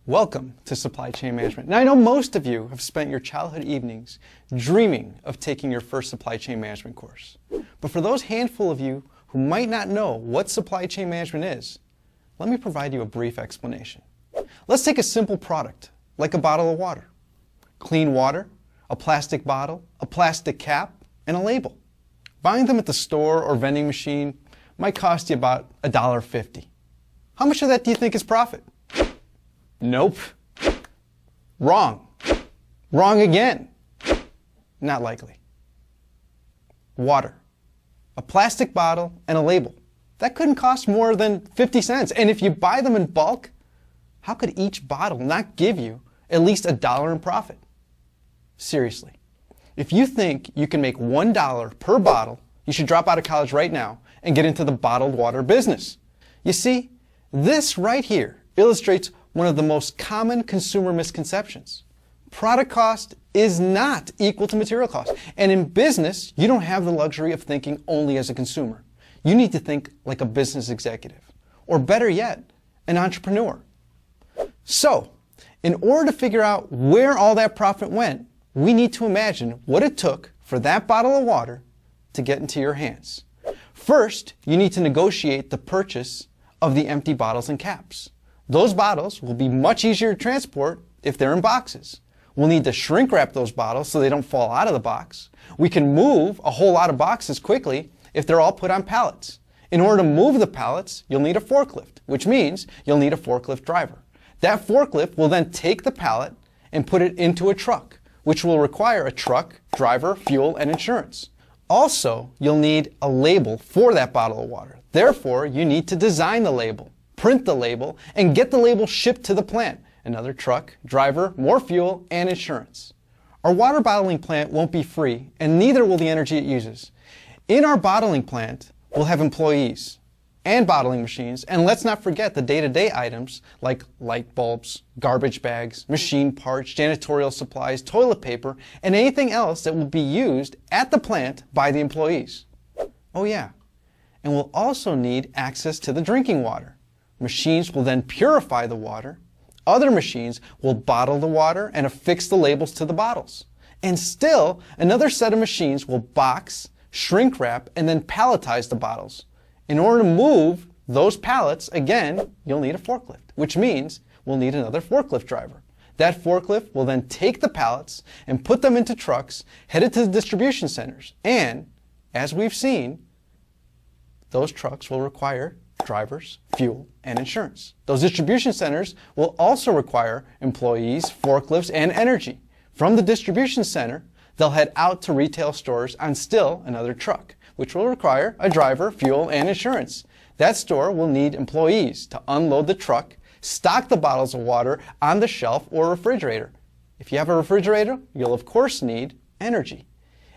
Welcome to Supply Chain Management. Now I know most of you have spent your childhood evenings dreaming of taking your first supply chain management course. But for those handful of you who might not know what supply chain management is, let me provide you a brief explanation. Let's take a simple product, like a bottle of water. Clean water, a plastic bottle, a plastic cap, and a label. Buying them at the store or vending machine might cost you about $1.50. How much of that do you think is profit? Nope. Wrong. Wrong again. Not likely. Water. A plastic bottle and a label. That couldn't cost more than 50 cents. And if you buy them in bulk, how could each bottle not give you at least $1 in profit? Seriously. If you think you can make $1 per bottle, you should drop out of college right now and get into the bottled water business. You see, this right here illustrates one of the most common consumer misconceptions. Product cost is not equal to material cost. And in business, you don't have the luxury of thinking only as a consumer. You need to think like a business executive, or better yet, an entrepreneur. So, in order to figure out where all that profit went, we need to imagine what it took for that bottle of water to get into your hands. First, you need to negotiate the purchase of the empty bottles and caps. Those bottles will be much easier to transport if they're in boxes. We'll need to shrink wrap those bottles so they don't fall out of the box. We can move a whole lot of boxes quickly if they're all put on pallets. In order to move the pallets, you'll need a forklift, which means you'll need a forklift driver. That forklift will then take the pallet and put it into a truck, which will require a truck, driver, fuel, and insurance. Also, you'll need a label for that bottle of water. Therefore, you need to design the label, print the label, and get the label shipped to the plant. Another truck, driver, more fuel, and insurance. Our water bottling plant won't be free, and neither will the energy it uses. In our bottling plant, we'll have employees and bottling machines, and let's not forget the day-to-day items like light bulbs, garbage bags, machine parts, janitorial supplies, toilet paper, and anything else that will be used at the plant by the employees. Oh yeah, and we'll also need access to the drinking water. Machines will then purify the water. Other machines will bottle the water and affix the labels to the bottles. And still, another set of machines will box, shrink wrap, and then palletize the bottles. In order to move those pallets, again, you'll need a forklift, which means we'll need another forklift driver. That forklift will then take the pallets and put them into trucks headed to the distribution centers. And, as we've seen, those trucks will require drivers, fuel, and insurance. Those distribution centers will also require employees, forklifts, and energy. From the distribution center, they'll head out to retail stores on still another truck, which will require a driver, fuel, and insurance. That store will need employees to unload the truck, stock the bottles of water on the shelf or refrigerator. If you have a refrigerator, you'll of course need energy.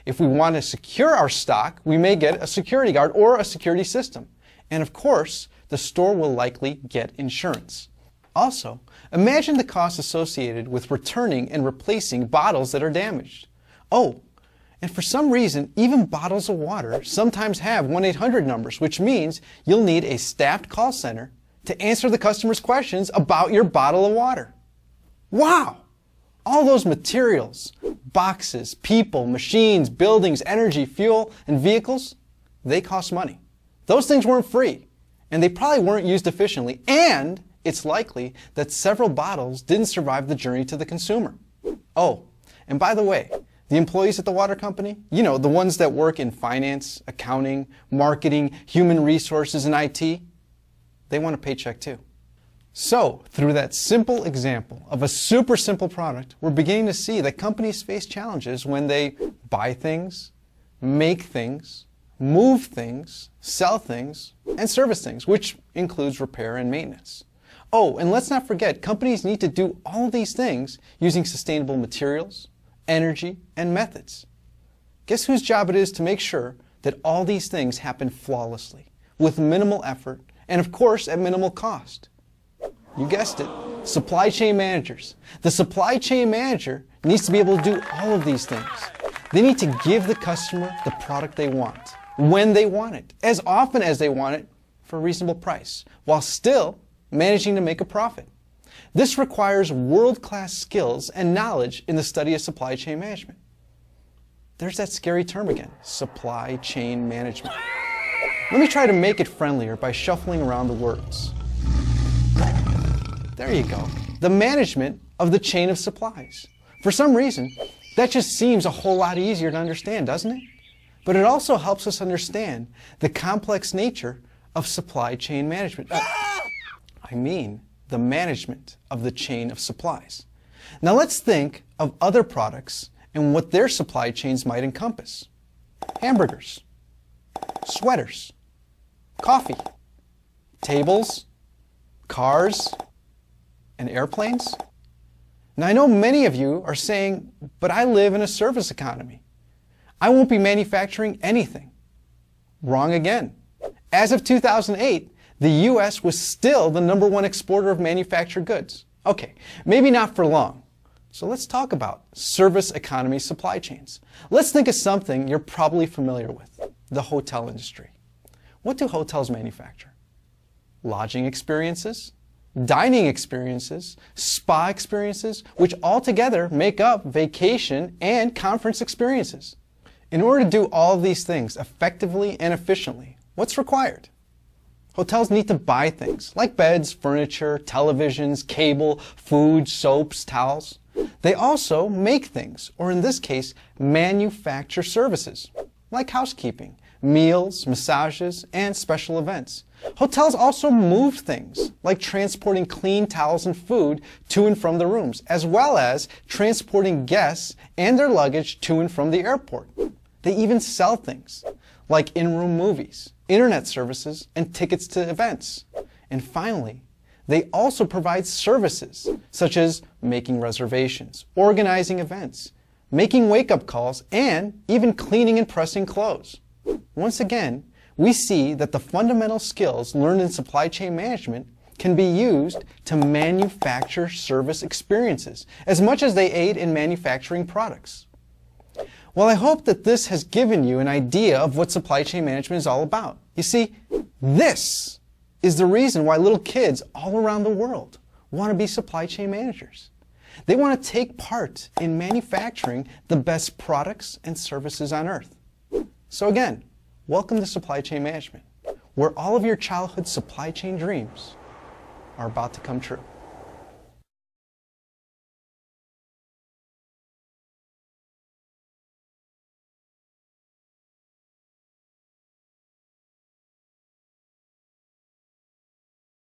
If we want to secure our stock, we may get a security guard or a security system. And of course, the store will likely get insurance. Also, imagine the costs associated with returning and replacing bottles that are damaged. Oh, and for some reason, even bottles of water sometimes have 1-800 numbers, which means you'll need a staffed call center to answer the customer's questions about your bottle of water. Wow! All those materials, boxes, people, machines, buildings, energy, fuel, and vehicles, they cost money. Those things weren't free, and they probably weren't used efficiently, and it's likely that several bottles didn't survive the journey to the consumer. Oh, and by the way, the employees at the water company, you know, the ones that work in finance, accounting, marketing, human resources, and IT, they want a paycheck too. So, through that simple example of a super simple product, we're beginning to see that companies face challenges when they buy things, make things, move things, sell things, and service things, which includes repair and maintenance. Oh, and let's not forget, companies need to do all of these things using sustainable materials, energy, and methods. Guess whose job it is to make sure that all these things happen flawlessly, with minimal effort, and of course at minimal cost? You guessed it, supply chain managers. The supply chain manager needs to be able to do all of these things. They need to give the customer the product they want, when they want it, as often as they want it, for a reasonable price, while still managing to make a profit. This requires world-class skills and knowledge in the study of supply chain management. There's that scary term again, supply chain management. Let me try to make it friendlier by shuffling around the words. There you go. The management of the chain of supplies. For some reason, that just seems a whole lot easier to understand, doesn't it? But it also helps us understand the complex nature of supply chain management. I mean, the management of the chain of supplies. Now let's think of other products and what their supply chains might encompass. Hamburgers, sweaters, coffee, tables, cars, and airplanes. Now I know many of you are saying, but I live in a service economy. I won't be manufacturing anything. Wrong again. As of 2008, the U.S. was still the #1 exporter of manufactured goods. Okay, maybe not for long. So let's talk about service economy supply chains. Let's think of something you're probably familiar with, the hotel industry. What do hotels manufacture? Lodging experiences, dining experiences, spa experiences, which altogether make up vacation and conference experiences. In order to do all of these things effectively and efficiently, what's required? Hotels need to buy things like beds, furniture, televisions, cable, food, soaps, towels. They also make things, or in this case, manufacture services, like housekeeping, meals, massages, and special events. Hotels also move things, like transporting clean towels and food to and from the rooms, as well as transporting guests and their luggage to and from the airport. They even sell things, like in-room movies, internet services, and tickets to events. And finally, they also provide services, such as making reservations, organizing events, making wake-up calls, and even cleaning and pressing clothes. Once again, we see that the fundamental skills learned in supply chain management can be used to manufacture service experiences as much as they aid in manufacturing products. Well, I hope that this has given you an idea of what supply chain management is all about. You see, this is the reason why little kids all around the world want to be supply chain managers. They want to take part in manufacturing the best products and services on earth. So again, welcome to supply chain management, where all of your childhood supply chain dreams are about to come true.